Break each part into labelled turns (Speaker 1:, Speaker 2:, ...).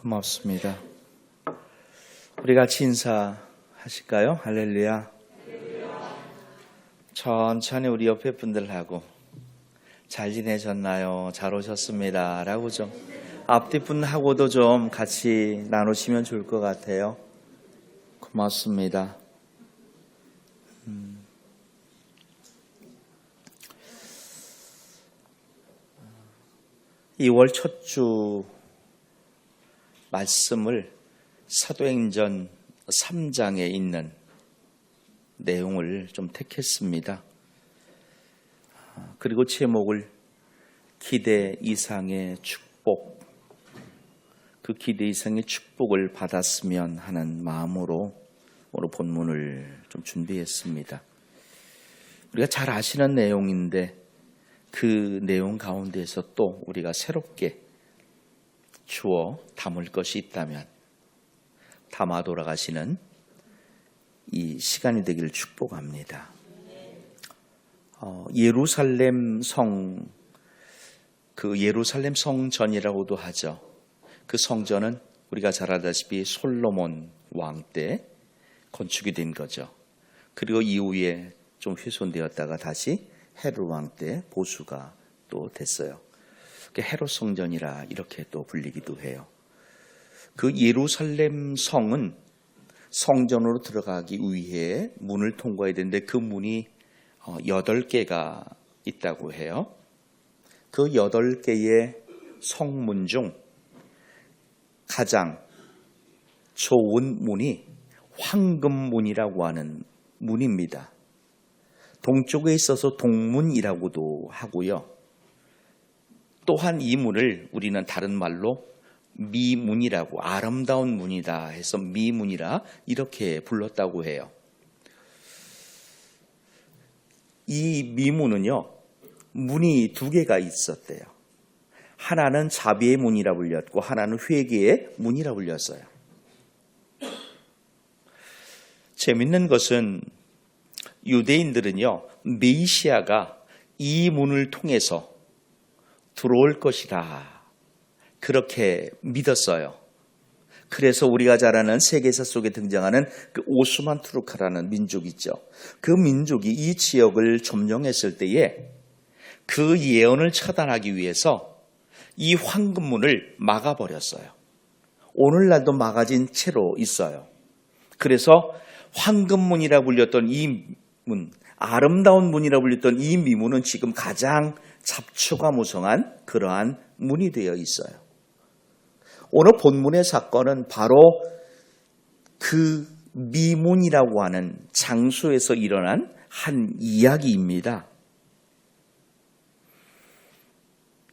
Speaker 1: 고맙습니다. 우리 같이 인사하실까요? 할렐루야. 천천히 우리 옆에 분들하고 잘 지내셨나요? 잘 오셨습니다. 라고 좀 앞뒤 분하고도 좀 같이 나누시면 좋을 것 같아요. 고맙습니다. 2월 첫 주 말씀을 사도행전 3장에 있는 내용을 좀 택했습니다. 그리고 제목을 기대 이상의 축복, 그 기대 이상의 축복을 받았으면 하는 마음으로 오늘 본문을 좀 준비했습니다. 우리가 잘 아시는 내용인데 그 내용 가운데에서 또 우리가 새롭게 주어 담을 것이 있다면 담아 돌아가시는 이 시간이 되기를 축복합니다. 예루살렘 성, 그 예루살렘 성전이라고도 하죠. 그 성전은 우리가 잘 알다시피 솔로몬 왕 때 건축이 된 거죠. 그리고 이후에 좀 훼손되었다가 다시 헤롯 왕 때 보수가 또 됐어요. 헤롯 성전이라 이렇게 또 불리기도 해요. 그 예루살렘 성은 성전으로 들어가기 위해 문을 통과해야 되는데 그 문이 8개가 있다고 해요. 그 8개의 성문 중 가장 좋은 문이 황금문이라고 하는 문입니다. 동쪽에 있어서 동문이라고도 하고요. 또한 이 문을 우리는 다른 말로 미문이라고, 아름다운 문이다 해서 미문이라 이렇게 불렀다고 해요. 이 미문은요, 문이 2개가 있었대요. 하나는 자비의 문이라 불렸고 하나는 회개의 문이라 불렸어요. 재밌는 것은 유대인들은요, 메시아가 이 문을 통해서 들어올 것이다, 그렇게 믿었어요. 그래서 우리가 잘 아는 세계사 속에 등장하는 그 오스만 투르크라는 민족 있죠. 그 민족이 이 지역을 점령했을 때에 그 예언을 차단하기 위해서 이 황금문을 막아버렸어요. 오늘날도 막아진 채로 있어요. 그래서 황금문이라 불렸던 이 문, 아름다운 문이라 불렸던 이 미문은 지금 가장 잡초가 무성한 그러한 문이 되어 있어요. 오늘 본문의 사건은 바로 그 미문이라고 하는 장소에서 일어난 한 이야기입니다.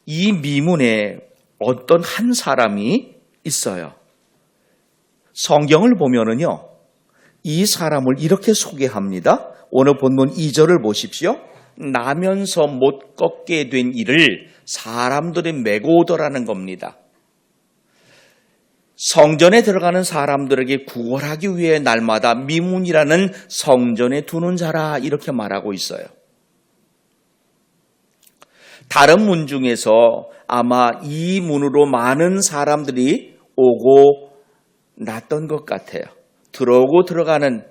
Speaker 1: 이 미문에 어떤 한 사람이 있어요. 성경을 보면은요, 이 사람을 이렇게 소개합니다. 오늘 본문 2절을 보십시오. 나면서 못 걷게 된 이를 사람들이 메고 오더라는 겁니다. 성전에 들어가는 사람들에게 구걸하기 위해 날마다 미문이라는 성전에 두는 자라 이렇게 말하고 있어요. 다른 문 중에서 아마 이 문으로 많은 사람들이 오고 났던 것 같아요. 들어오고 들어가는,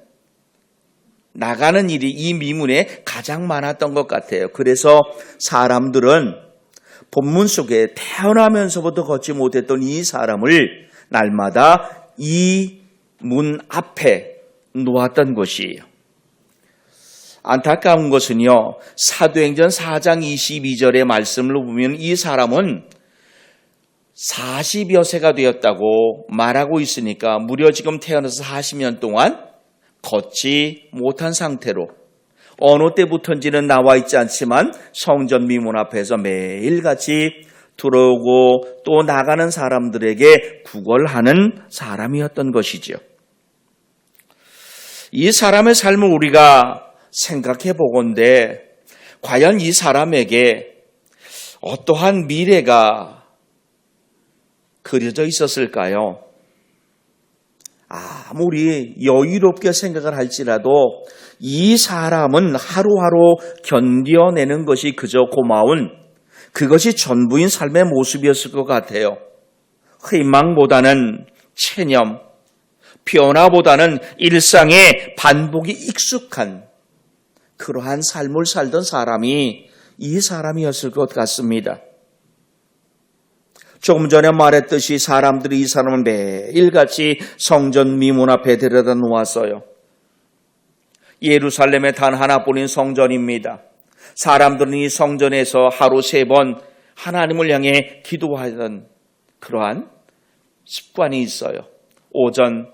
Speaker 1: 나가는 일이 이 미문에 가장 많았던 것 같아요. 그래서 사람들은 본문 속에 태어나면서부터 걷지 못했던 이 사람을 날마다 이 문 앞에 놓았던 것이에요. 안타까운 것은요, 사도행전 4장 22절의 말씀을 보면 이 사람은 40여 세가 되었다고 말하고 있으니까 무려 지금 태어나서 40년 동안 걷지 못한 상태로 어느 때부터인지는 나와 있지 않지만 성전 미문 앞에서 매일같이 들어오고 또 나가는 사람들에게 구걸하는 사람이었던 것이죠. 이 사람의 삶을 우리가 생각해 보건대 과연 이 사람에게 어떠한 미래가 그려져 있었을까요? 아무리 여유롭게 생각을 할지라도 이 사람은 하루하루 견뎌내는 것이 그저 고마운, 그것이 전부인 삶의 모습이었을 것 같아요. 희망보다는 체념, 변화보다는 일상의 반복이 익숙한 그러한 삶을 살던 사람이 이 사람이었을 것 같습니다. 조금 전에 말했듯이 사람들이 이 사람을 매일같이 성전 미문 앞에 데려다 놓았어요. 예루살렘에 단 하나뿐인 성전입니다. 사람들은 이 성전에서 하루 3번 하나님을 향해 기도하던 그러한 습관이 있어요. 오전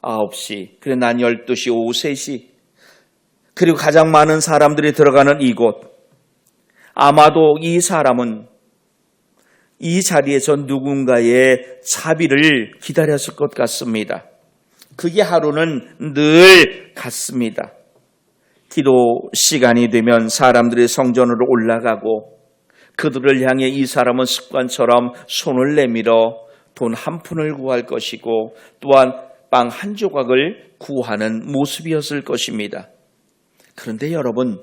Speaker 1: 9시, 그리고 난 12시, 오후 3시, 그리고 가장 많은 사람들이 들어가는 이곳. 아마도 이 사람은 이 자리에서 누군가의 자비를 기다렸을 것 같습니다. 그게 하루는 늘 같습니다. 기도 시간이 되면 사람들이 성전으로 올라가고 그들을 향해 이 사람은 습관처럼 손을 내밀어 돈 한 푼을 구할 것이고 또한 빵 한 조각을 구하는 모습이었을 것입니다. 그런데 여러분,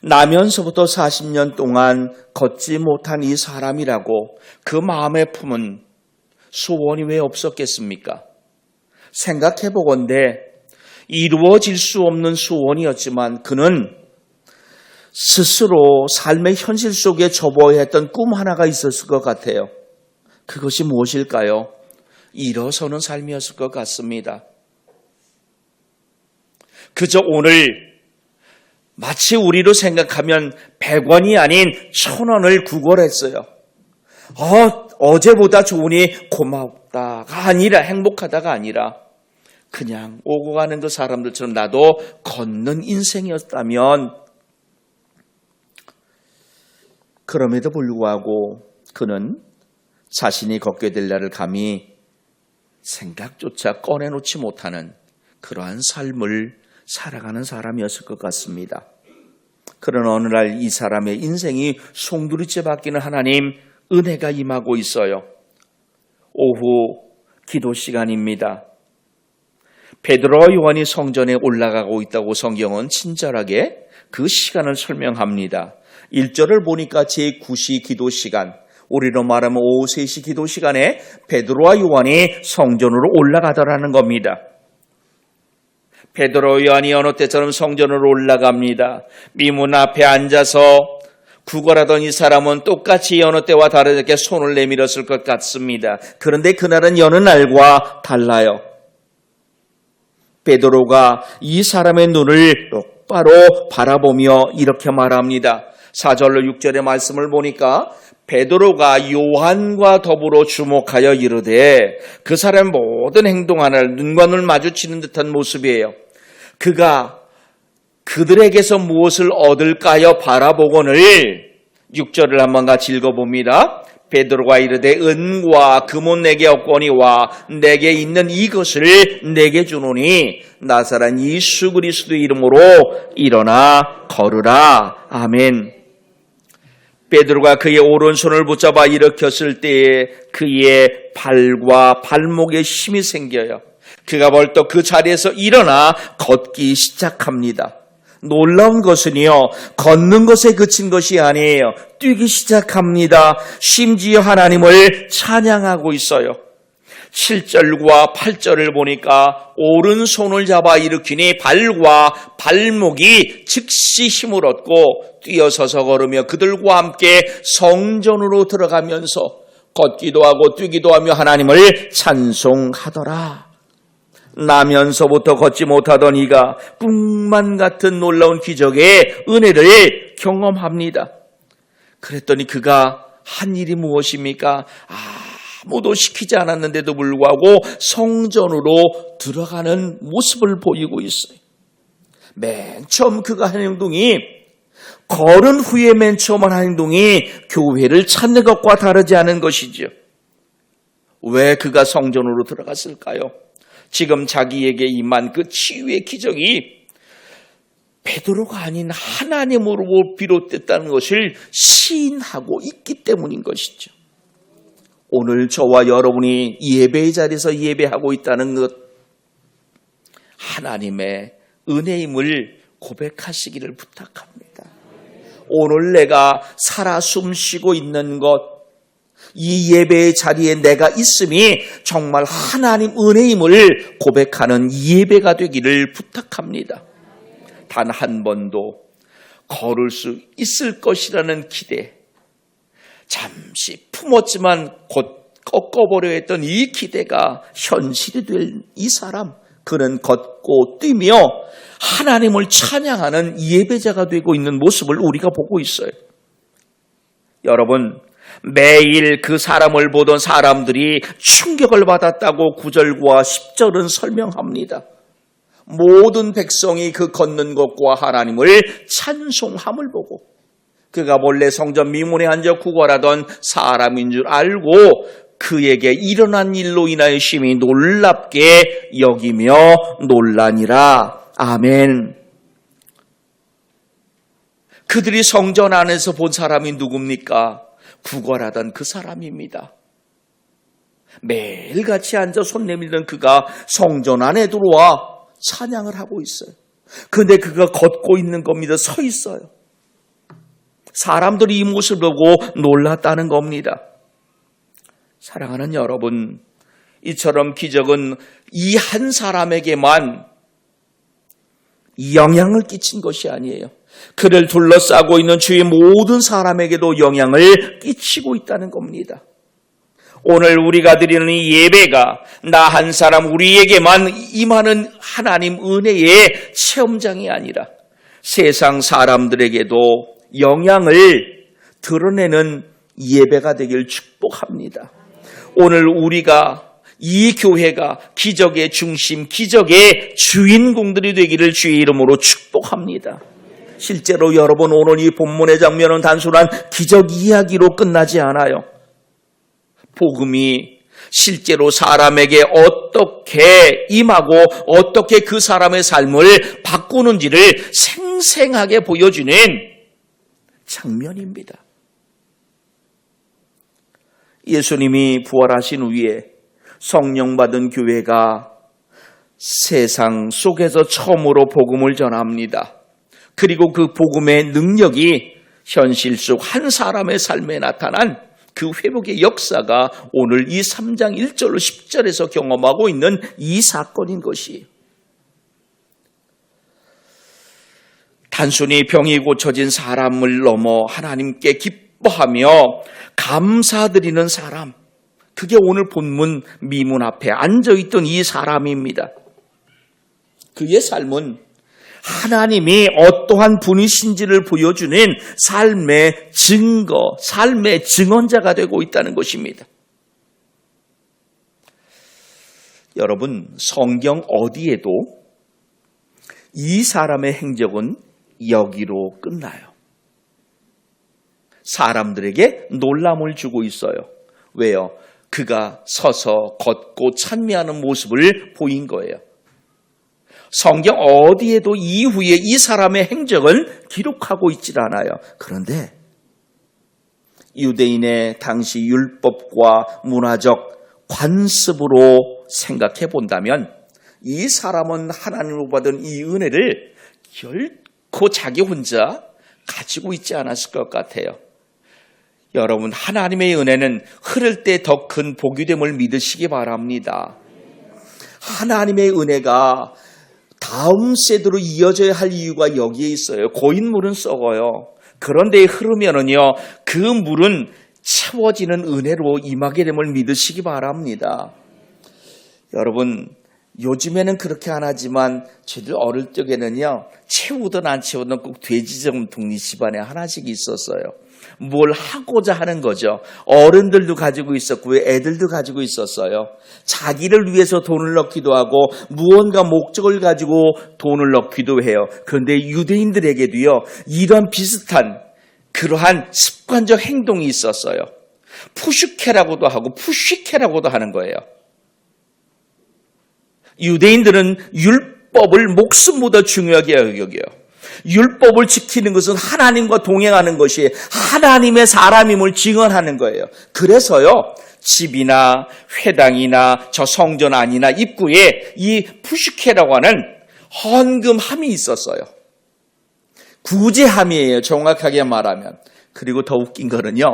Speaker 1: 나면서부터 40년 동안 걷지 못한 이 사람이라고 그 마음에 품은 소원이 왜 없었겠습니까? 생각해 보건대 이루어질 수 없는 소원이었지만 그는 스스로 삶의 현실 속에 접어야 했던 꿈 하나가 있었을 것 같아요. 그것이 무엇일까요? 일어서는 삶이었을 것 같습니다. 그저 오늘 마치 우리로 생각하면 100원이 아닌 1000원을 구걸했어요. 어제보다 좋으니 고맙다가 아니라, 행복하다가 아니라 그냥 오고 가는 그 사람들처럼 나도 걷는 인생이었다면, 그럼에도 불구하고 그는 자신이 걷게 될 날을 감히 생각조차 꺼내놓지 못하는 그러한 삶을 살아가는 사람이었을 것 같습니다. 그런 어느 날 이 사람의 인생이 송두리째 바뀌는 하나님 은혜가 임하고 있어요. 오후 기도 시간입니다. 베드로와 요한이 성전에 올라가고 있다고 성경은 친절하게 그 시간을 설명합니다. 1절을 보니까 제9시 기도 시간, 우리로 말하면 오후 3시 기도 시간에 베드로와 요한이 성전으로 올라가더라는 겁니다. 베드로 요한이 어느 때처럼 성전으로 올라갑니다. 미문 앞에 앉아서 구걸하던 이 사람은 똑같이 여느 때와 다르게 손을 내밀었을 것 같습니다. 그런데 그날은 여느 날과 달라요. 베드로가 이 사람의 눈을 똑바로 바라보며 이렇게 말합니다. 4절로 6절의 말씀을 보니까 베드로가 요한과 더불어 주목하여 이르되, 그 사람의 모든 행동 하나를 눈과 눈을 마주치는 듯한 모습이에요. 그가 그들에게서 무엇을 얻을까요? 바라보거늘 6절을 한번 같이 읽어봅니다. 베드로가 이르되 은과 금은 내게 없거니와 내게 있는 이것을 내게 주노니 나사렛 예수 그리스도의 이름으로 일어나 걸으라. 아멘. 베드로가 그의 오른손을 붙잡아 일으켰을 때에 그의 발과 발목에 힘이 생겨요. 그가 벌떡 그 자리에서 일어나 걷기 시작합니다. 놀라운 것은요, 걷는 것에 그친 것이 아니에요. 뛰기 시작합니다. 심지어 하나님을 찬양하고 있어요. 7절과 8절을 보니까 오른손을 잡아 일으키니 발과 발목이 즉시 힘을 얻고 뛰어서서 걸으며 그들과 함께 성전으로 들어가면서 걷기도 하고 뛰기도 하며 하나님을 찬송하더라. 나면서부터 걷지 못하던 이가 꿈만 같은 놀라운 기적의 은혜를 경험합니다. 그랬더니 그가 한 일이 무엇입니까? 아무도 시키지 않았는데도 불구하고 성전으로 들어가는 모습을 보이고 있어요. 맨 처음 그가 한 행동이, 걸은 후에 맨 처음 한 행동이 교회를 찾는 것과 다르지 않은 것이죠. 왜 그가 성전으로 들어갔을까요? 지금 자기에게 임한 그 치유의 기적이 베드로가 아닌 하나님으로 비롯됐다는 것을 시인하고 있기 때문인 것이죠. 오늘 저와 여러분이 예배의 자리에서 예배하고 있다는 것, 하나님의 은혜임을 고백하시기를 부탁합니다. 오늘 내가 살아 숨쉬고 있는 것, 이 예배의 자리에 내가 있음이 정말 하나님 은혜임을 고백하는 예배가 되기를 부탁합니다. 단 한 번도 걸을 수 있을 것이라는 기대, 잠시 품었지만 곧 꺾어버려 했던 이 기대가 현실이 될 이 사람, 그는 걷고 뛰며 하나님을 찬양하는 예배자가 되고 있는 모습을 우리가 보고 있어요. 여러분, 매일 그 사람을 보던 사람들이 충격을 받았다고 9절과 10절은 설명합니다. 모든 백성이 그 걷는 것과 하나님을 찬송함을 보고 그가 본래 성전 미문에 앉아 구걸하던 사람인 줄 알고 그에게 일어난 일로 인하여 심히 놀랍게 여기며 놀라니라. 아멘. 그들이 성전 안에서 본 사람이 누굽니까? 구걸하던 그 사람입니다. 매일같이 앉아 손 내밀던 그가 성전 안에 들어와 찬양을 하고 있어요. 그런데 그가 걷고 있는 겁니다. 서 있어요. 사람들이 이 모습을 보고 놀랐다는 겁니다. 사랑하는 여러분, 이처럼 기적은 이 한 사람에게만 영향을 끼친 것이 아니에요. 그를 둘러싸고 있는 주위 모든 사람에게도 영향을 끼치고 있다는 겁니다. 오늘 우리가 드리는 이 예배가 나 한 사람 우리에게만 임하는 하나님 은혜의 체험장이 아니라 세상 사람들에게도 영향을 드러내는 예배가 되길 축복합니다. 오늘 우리가 이 교회가 기적의 중심, 기적의 주인공들이 되기를 주의 이름으로 축복합니다. 실제로 여러분, 오늘 이 본문의 장면은 단순한 기적 이야기로 끝나지 않아요. 복음이 실제로 사람에게 어떻게 임하고 어떻게 그 사람의 삶을 바꾸는지를 생생하게 보여주는 장면입니다. 예수님이 부활하신 후에 성령 받은 교회가 세상 속에서 처음으로 복음을 전합니다. 그리고 그 복음의 능력이 현실 속 한 사람의 삶에 나타난 그 회복의 역사가 오늘 이 3장 1절로 10절에서 경험하고 있는 이 사건인 것이에요. 단순히 병이 고쳐진 사람을 넘어 하나님께 기뻐하며 감사드리는 사람, 그게 오늘 본문 미문 앞에 앉아있던 이 사람입니다. 그의 삶은 하나님이 어떠한 분이신지를 보여주는 삶의 증거, 삶의 증언자가 되고 있다는 것입니다. 여러분, 성경 어디에도 이 사람의 행적은 여기로 끝나요. 사람들에게 놀람을 주고 있어요. 왜요? 그가 서서 걷고 찬미하는 모습을 보인 거예요. 성경 어디에도 이후에 이 사람의 행적을 기록하고 있질 않아요. 그런데 유대인의 당시 율법과 문화적 관습으로 생각해 본다면 이 사람은 하나님으로 받은 이 은혜를 결코 자기 혼자 가지고 있지 않았을 것 같아요. 여러분, 하나님의 은혜는 흐를 때 더 큰 복이 됨을 믿으시기 바랍니다. 하나님의 은혜가 다음 세대로 이어져야 할 이유가 여기에 있어요. 고인물은 썩어요. 그런데 흐르면은요, 그 물은 채워지는 은혜로 임하게 됨을 믿으시기 바랍니다. 여러분, 요즘에는 그렇게 안 하지만 저희들 어릴 적에는요, 채우든 안 채우든 꼭 돼지저금통이 집안에 하나씩 있었어요. 뭘 하고자 하는 거죠. 어른들도 가지고 있었고 애들도 가지고 있었어요. 자기를 위해서 돈을 넣기도 하고 무언가 목적을 가지고 돈을 넣기도 해요. 그런데 유대인들에게도요, 이런 비슷한 그러한 습관적 행동이 있었어요. 푸슈케라고도 하고 푸시케라고도 하는 거예요. 유대인들은 율법을 목숨보다 중요하게 여겨요. 율법을 지키는 것은 하나님과 동행하는 것이 하나님의 사람임을 증언하는 거예요. 그래서요, 집이나 회당이나 저 성전 안이나 입구에 이 푸시케라고 하는 헌금함이 있었어요. 구제함이에요, 정확하게 말하면. 그리고 더 웃긴 거는요,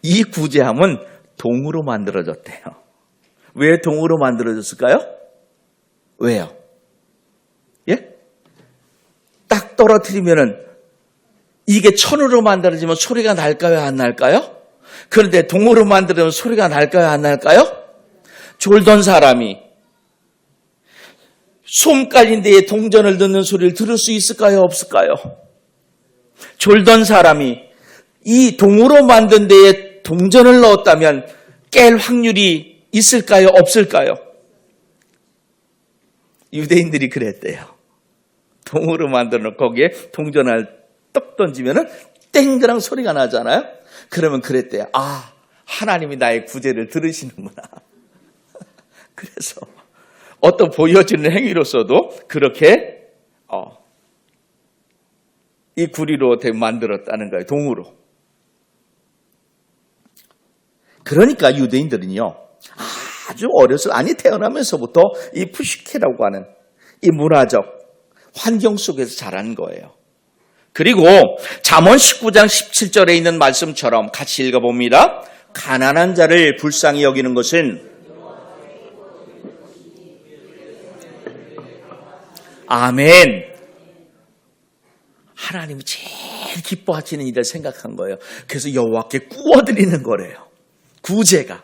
Speaker 1: 이 구제함은 동으로 만들어졌대요. 왜 동으로 만들어졌을까요? 왜요? 예? 딱 떨어뜨리면은 이게 천으로 만들어지면 소리가 날까요? 안 날까요? 그런데 동으로 만들어지면 소리가 날까요? 안 날까요? 졸던 사람이 솜 깔린 데에 동전을 넣는 소리를 들을 수 있을까요? 없을까요? 졸던 사람이 이 동으로 만든 데에 동전을 넣었다면 깰 확률이 있을까요? 없을까요? 유대인들이 그랬대요. 동으로 만들어 놓고 거기에 동전을 떡 던지면은 땡그랑 소리가 나잖아요. 그러면 그랬대요. 아, 하나님이 나의 구제를 들으시는구나. 그래서 어떤 보여지는 행위로서도 그렇게 이 구리로 만들었다는 거예요. 동으로. 그러니까 유대인들은요, 아주 태어나면서부터 이 푸시케라고 하는 이 문화적 환경 속에서 자란 거예요. 그리고 잠언 19장 17절에 있는 말씀처럼 같이 읽어봅니다. 가난한 자를 불쌍히 여기는 것은 아멘. 하나님이 제일 기뻐하시는 일을 생각한 거예요. 그래서 여호와께 구워드리는 거래요. 구제가.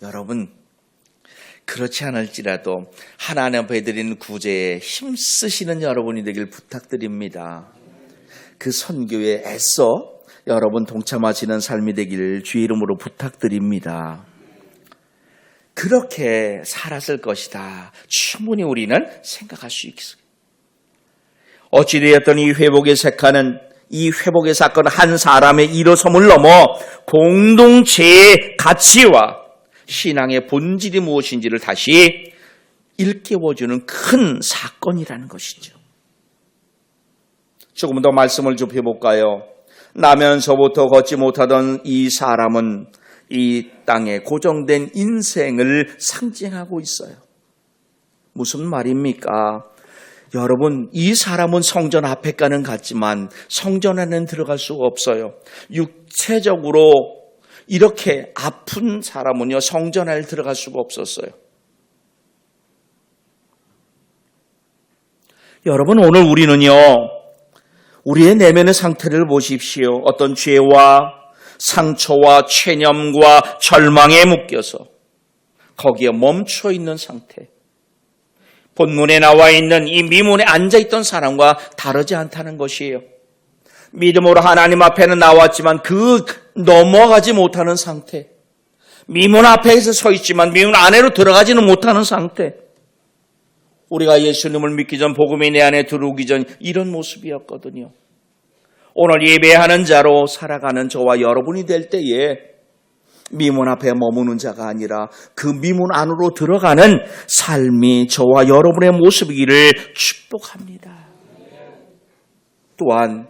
Speaker 1: 여러분, 그렇지 않을지라도 하나님 앞에 드리는 구제에 힘쓰시는 여러분이 되길 부탁드립니다. 그 선교에 애써 여러분 동참하시는 삶이 되기를 주의 이름으로 부탁드립니다. 그렇게 살았을 것이다. 충분히 우리는 생각할 수 있어요. 어찌되었든 이 회복의 사건은 한 사람의 일어섬을 넘어 공동체의 가치와 신앙의 본질이 무엇인지를 다시 일깨워주는 큰 사건이라는 것이죠. 조금 더 말씀을 좁혀볼까요? 나면서부터 걷지 못하던 이 사람은 이 땅에 고정된 인생을 상징하고 있어요. 무슨 말입니까? 여러분, 이 사람은 성전 앞에까지는 갔지만 성전 안에는 들어갈 수가 없어요. 육체적으로 이렇게 아픈 사람은요, 성전 안에 들어갈 수가 없었어요. 여러분, 오늘 우리는요, 우리의 내면의 상태를 보십시오. 어떤 죄와 상처와 체념과 절망에 묶여서 거기에 멈춰 있는 상태. 본문에 나와 있는 이 미문에 앉아있던 사람과 다르지 않다는 것이에요. 믿음으로 하나님 앞에는 나왔지만 그 넘어가지 못하는 상태. 미문 앞에서 서 있지만 미문 안으로 들어가지는 못하는 상태. 우리가 예수님을 믿기 전, 복음이 내 안에 들어오기 전 이런 모습이었거든요. 오늘 예배하는 자로 살아가는 저와 여러분이 될 때에 미문 앞에 머무는 자가 아니라 그 미문 안으로 들어가는 삶이 저와 여러분의 모습이기를 축복합니다. 또한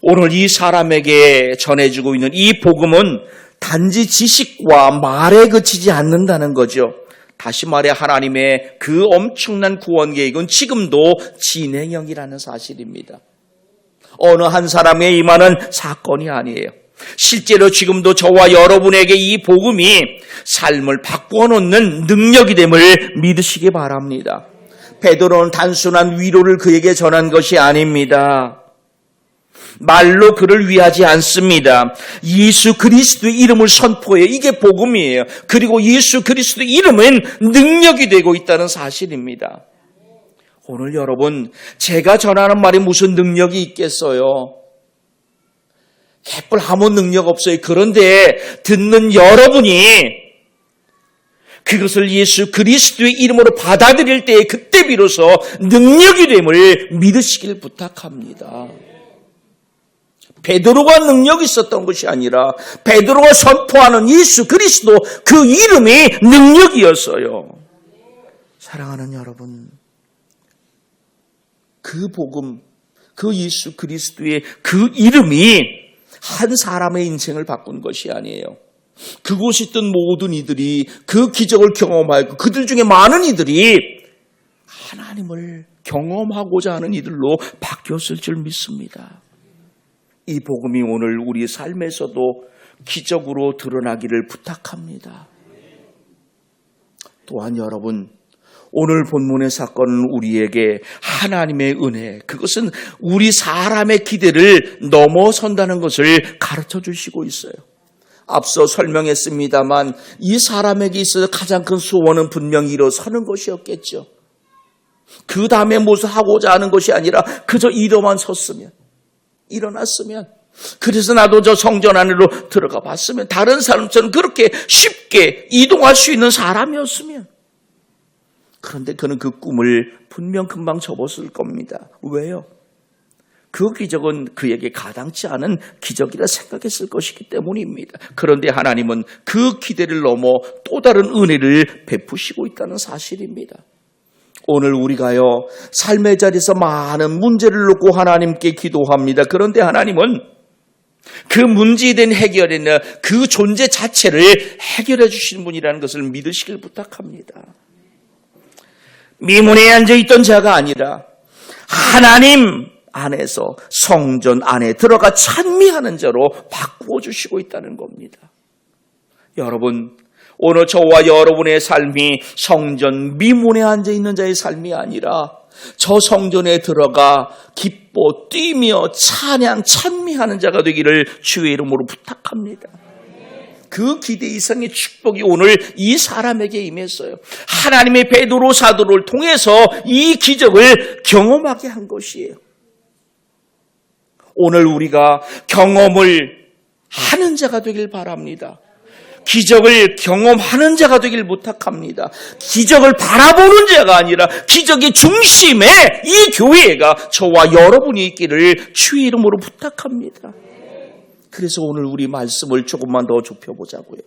Speaker 1: 오늘 이 사람에게 전해주고 있는 이 복음은 단지 지식과 말에 그치지 않는다는 거죠. 다시 말해 하나님의 그 엄청난 구원 계획은 지금도 진행형이라는 사실입니다. 어느 한 사람에 임하는 사건이 아니에요. 실제로 지금도 저와 여러분에게 이 복음이 삶을 바꾸어 놓는 능력이 됨을 믿으시기 바랍니다. 베드로는 단순한 위로를 그에게 전한 것이 아닙니다. 말로 그를 위하지 않습니다. 예수 그리스도의 이름을 선포해요. 이게 복음이에요. 그리고 예수 그리스도의 이름은 능력이 되고 있다는 사실입니다. 오늘 여러분, 제가 전하는 말이 무슨 능력이 있겠어요? 개뿔 아무 능력 없어요. 그런데 듣는 여러분이 그것을 예수 그리스도의 이름으로 받아들일 때에 그때 비로소 능력이 됨을 믿으시길 부탁합니다. 베드로가 능력이 있었던 것이 아니라 베드로가 선포하는 예수 그리스도 그 이름이 능력이었어요. 사랑하는 여러분, 그 복음, 그 예수 그리스도의 그 이름이 한 사람의 인생을 바꾼 것이 아니에요. 그곳에 있던 모든 이들이 그 기적을 경험하고 그들 중에 많은 이들이 하나님을 경험하고자 하는 이들로 바뀌었을 줄 믿습니다. 이 복음이 오늘 우리 삶에서도 기적으로 드러나기를 부탁합니다. 또한 여러분, 오늘 본문의 사건은 우리에게 하나님의 은혜, 그것은 우리 사람의 기대를 넘어선다는 것을 가르쳐 주시고 있어요. 앞서 설명했습니다만 이 사람에게 있어서 가장 큰 소원은 분명히 일어서는 것이었겠죠. 그 다음에 무슨 하고자 하는 것이 아니라 그저 일어만 섰으면, 일어났으면, 그래서 나도 저 성전 안으로 들어가 봤으면, 다른 사람처럼 그렇게 쉽게 이동할 수 있는 사람이었으면. 그런데 그는 그 꿈을 분명 금방 접었을 겁니다. 왜요? 그 기적은 그에게 가당치 않은 기적이라 생각했을 것이기 때문입니다. 그런데 하나님은 그 기대를 넘어 또 다른 은혜를 베푸시고 있다는 사실입니다. 오늘 우리가요, 삶의 자리에서 많은 문제를 놓고 하나님께 기도합니다. 그런데 하나님은 그 문제에 대한 해결에는 그 존재 자체를 해결해 주시는 분이라는 것을 믿으시길 부탁합니다. 미문에 앉아있던 자가 아니라 하나님 안에서 성전 안에 들어가 찬미하는 자로 바꾸어 주시고 있다는 겁니다. 여러분, 오늘 저와 여러분의 삶이 성전 미문에 앉아있는 자의 삶이 아니라 저 성전에 들어가 기뻐 뛰며 찬양 찬미하는 자가 되기를 주의 이름으로 부탁합니다. 그 기대 이상의 축복이 오늘 이 사람에게 임했어요. 하나님의 베드로 사도를 통해서 이 기적을 경험하게 한 것이에요. 오늘 우리가 경험을 하는 자가 되길 바랍니다. 기적을 경험하는 자가 되길 부탁합니다. 기적을 바라보는 자가 아니라 기적의 중심에 이 교회가 저와 여러분이 있기를 주의 이름으로 부탁합니다. 그래서 오늘 우리 말씀을 조금만 더 좁혀보자고요.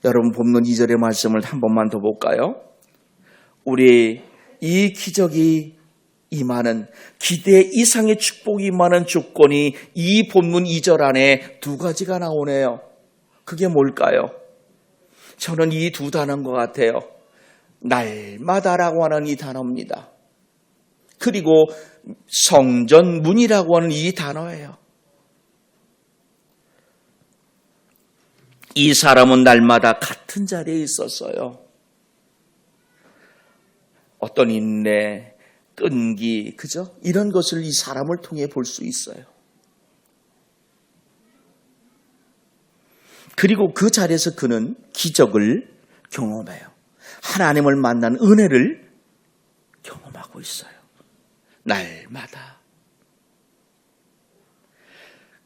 Speaker 1: 여러분, 본문 2절의 말씀을 한 번만 더 볼까요? 우리 이 기적이 임하는, 기대 이상의 축복이 임하는 조건이 이 본문 2절 안에 두 가지가 나오네요. 그게 뭘까요? 저는 이 두 단어인 것 같아요. 날마다라고 하는 이 단어입니다. 그리고 성전 문이라고 하는 이 단어예요. 이 사람은 날마다 같은 자리에 있었어요. 어떤 인내, 끈기, 그죠? 이런 것을 이 사람을 통해 볼 수 있어요. 그리고 그 자리에서 그는 기적을 경험해요. 하나님을 만난 은혜를 경험하고 있어요. 날마다.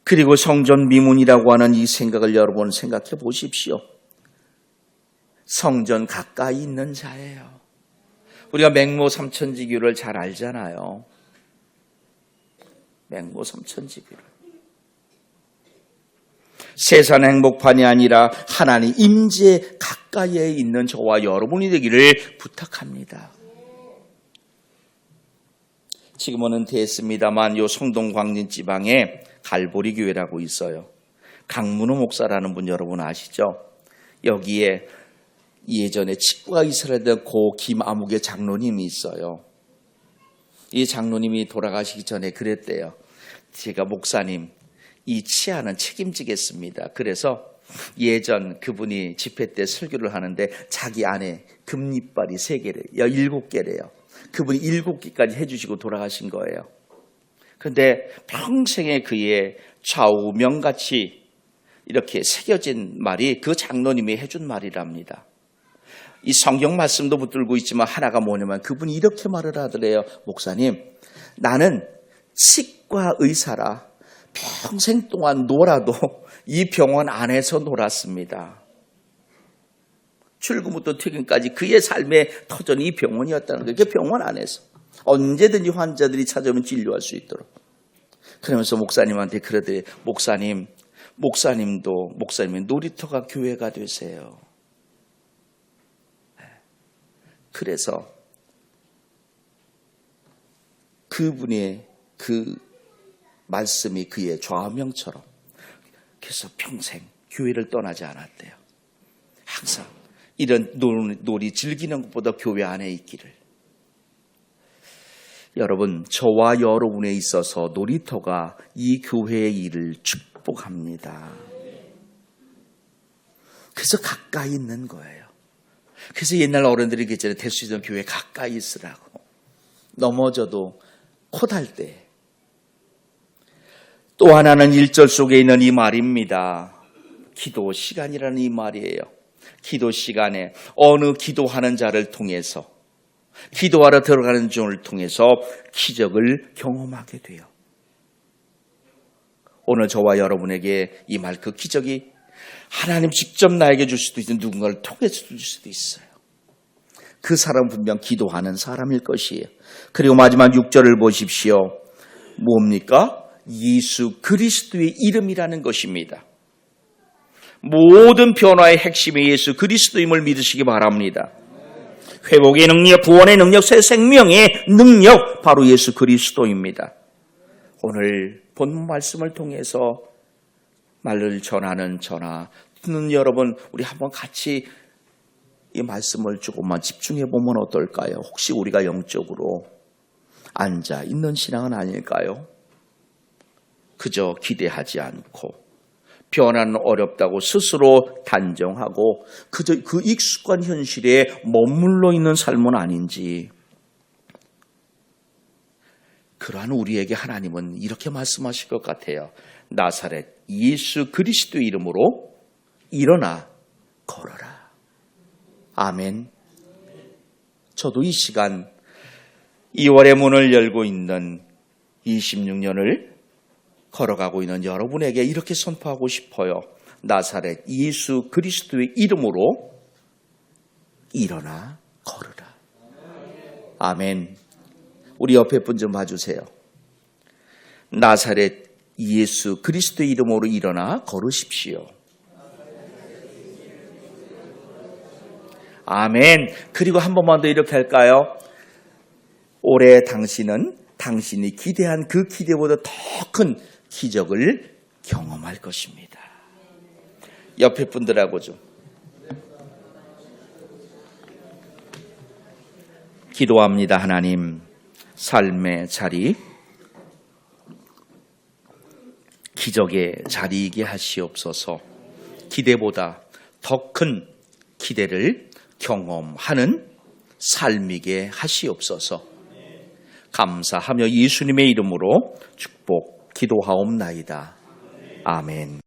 Speaker 1: 그리고 성전 미문이라고 하는 이 생각을 여러분 생각해 보십시오. 성전 가까이 있는 자예요. 우리가 맹모 삼천지교를 잘 알잖아요. 맹모 삼천지교를. 세상 행복판이 아니라 하나님 임재 가까이에 있는 저와 여러분이 되기를 부탁합니다. 지금은 됐습니다만 요 성동 광진 지방에 갈보리 교회라고 있어요. 강문호 목사라는 분 여러분 아시죠? 여기에 예전에 치과가 있었던 고 김아무개 장로님이 있어요. 이 장로님이 돌아가시기 전에 그랬대요. 제가 목사님, 이 치아는 책임지겠습니다. 그래서 예전 그분이 집회 때 설교를 하는데 자기 안에 금이빨이 3개래요. 7개래요. 그분이 7개까지 해주시고 돌아가신 거예요. 그런데 평생에 그의 좌우명같이 이렇게 새겨진 말이 그 장로님이 해준 말이랍니다. 이 성경 말씀도 붙들고 있지만 하나가 뭐냐면 그분이 이렇게 말을 하더래요. 목사님, 나는 치과 의사라 평생 동안 놀아도 이 병원 안에서 놀았습니다. 출근부터 퇴근까지 그의 삶의 터전이 이 병원이었다는 거예요. 그 병원 안에서 언제든지 환자들이 찾아오면 진료할 수 있도록. 그러면서 목사님한테 그러더래요. 목사님의 놀이터가 교회가 되세요. 그래서 그분의 그 말씀이 그의 좌명처럼 그래서 평생 교회를 떠나지 않았대요. 항상 이런 놀이 즐기는 것보다 교회 안에 있기를. 여러분, 저와 여러분에 있어서 놀이터가 이 교회의 일을 축복합니다. 그래서 가까이 있는 거예요. 그래서 옛날 어른들이 그랬잖아요. 될 수 있는 교회 가까이 있으라고. 넘어져도 코달 때. 또 하나는 1절 속에 있는 이 말입니다. 기도 시간이라는 이 말이에요. 기도 시간에 어느 기도하는 자를 통해서, 기도하러 들어가는 중을 통해서 기적을 경험하게 돼요. 오늘 저와 여러분에게 이 말, 그 기적이 하나님 직접 나에게 줄 수도 있고 누군가를 통해서 줄 수도 있어요. 그 사람은 분명 기도하는 사람일 것이에요. 그리고 마지막 6절을 보십시오. 뭡니까? 예수 그리스도의 이름이라는 것입니다. 모든 변화의 핵심이 예수 그리스도임을 믿으시기 바랍니다. 회복의 능력, 구원의 능력, 새 생명의 능력, 바로 예수 그리스도입니다. 오늘 본 말씀을 통해서 말을 전하는 저나 듣는 여러분, 우리 한번 같이 이 말씀을 조금만 집중해 보면 어떨까요? 혹시 우리가 영적으로 앉아 있는 신앙은 아닐까요? 그저 기대하지 않고 변화는 어렵다고 스스로 단정하고 그저 그 익숙한 현실에 머물러 있는 삶은 아닌지, 그러한 우리에게 하나님은 이렇게 말씀하실 것 같아요. 나사렛 예수 그리스도의 이름으로 일어나 걸어라. 아멘. 저도 이 시간 2월의 문을 열고 있는 26년을 걸어가고 있는 여러분에게 이렇게 선포하고 싶어요. 나사렛 예수 그리스도의 이름으로 일어나 걸으라. 아멘. 우리 옆에 분 좀 봐주세요. 나사렛 예수 그리스도의 이름으로 일어나 걸으십시오. 아멘. 그리고 한 번만 더 이렇게 할까요? 올해 당신은 당신이 기대한 그 기대보다 더 큰 기적을 경험할 것입니다. 옆에 분들하고 좀 기도합니다. 하나님, 삶의 자리, 기적의 자리이게 하시옵소서. 기대보다 더 큰 기대를 경험하는 삶이게 하시옵소서. 감사하며 예수님의 이름으로 축복 기도하옵나이다. 아멘.